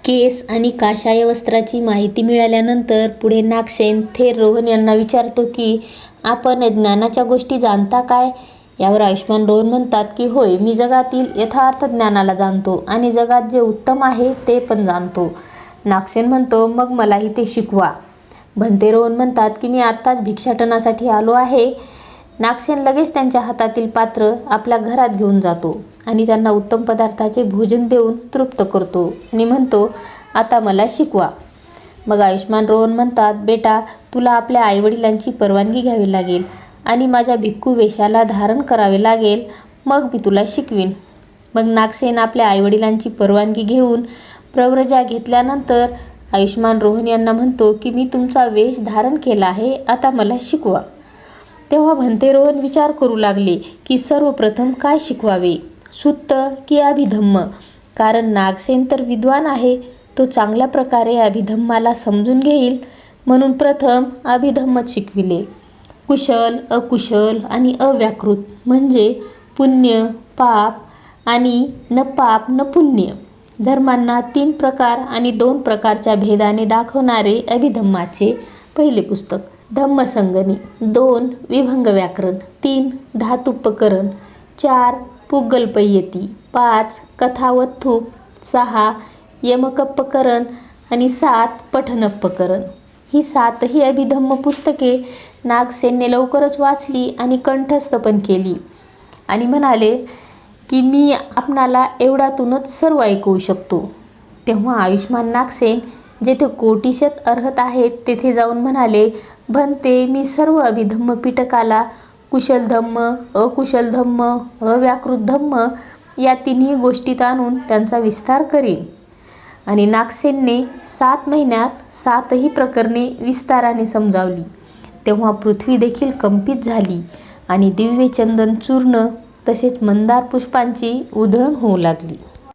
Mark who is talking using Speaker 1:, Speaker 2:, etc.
Speaker 1: केस आणि काशाय वस्त्राची माहिती मिळाल्यानंतर पुढे नागसेन थेर रोहन यांना विचारतो की आपण ज्ञानाच्या गोष्टी जाणता काय? यावर आयुष्मान रोहन म्हणतात की होय, मी जगातील यथार्थ ज्ञानाला जाणतो आणि जगात जे उत्तम आहे ते पण जाणतो. नागसेन म्हणतो, मग मलाही ते शिकवा. भंते रोहन म्हणतात की मी आत्ताच भिक्षाटनासाठी आलो आहे. नागसेन लगेच त्यांच्या हातातील पात्र आपल्या घरात घेऊन जातो आणि त्यांना उत्तम पदार्थाचे भोजन देऊन तृप्त करतो आणि म्हणतो, आता मला शिकवा. मग आयुष्मान रोहन म्हणतात, बेटा, तुला आपल्या आईवडिलांची परवानगी घ्यावी लागेल आणि माझ्या भिक्खू वेशाला धारण करावे लागेल, मग मी तुला शिकवीन. मग नागसेन आपल्या आईवडिलांची परवानगी घेऊन प्रव्रजा घेतल्यानंतर आयुष्मान रोहन यांना म्हणतो की मी तुमचा वेश धारण केला आहे, आता मला शिकवा. तेव्हा भंते रोहन विचार करू लागले की सर्वप्रथम काय शिकवावे, सुत्त की अभिधम्म, कारण नागसेन तर विद्वान आहे, तो चांगल्या प्रकारे अभिधम्माला समजून घेईल, म्हणून प्रथम अभिधम्मच शिकविले. कुशल, अकुशल आणि अव्याकृत म्हणजे पुण्य, पाप आणि न पाप न पुण्य धर्मांना 3 प्रकार आणि 2 प्रकारच्या भेदाने दाखवणारे अभिधम्माचे पहिले पुस्तक. धम्मसंगणी, 2 विभंग व्याकरण, 3 धातुपकरण, 4 पुग्गलपय्यती, 5 कथावत्थुप, 6 यमकप्पकरण आणि 7 पठनप्पकरण. ही 7ही अभिधम्म पुस्तके नागसेनने लवकरच वाचली आणि कंठस्थ पण केली आणि म्हणाले की मी आपणाला एवढ्यातूनच सर्व ऐकवू शकतो. तेव्हा आयुष्मान नागसेन जेथे कोटीशत अर्हत आहेत तेथे जाऊन म्हणाले, भंते, मी सर्व अभिधम्म पिटकाला कुशलधम्म, अकुशलधम्म, अव्याकृत धम्म या 3ही गोष्टीत आणून त्यांचा विस्तार करीन. आणि नागसेनने 7 महिन्यात 7ही प्रकरणे विस्ताराने समजावली. तेव्हा पृथ्वी देखील कंपित झाली आणि दिव्य चंदन चूर्ण तसेच मंदार पुष्पांची उधळण होऊ लागली.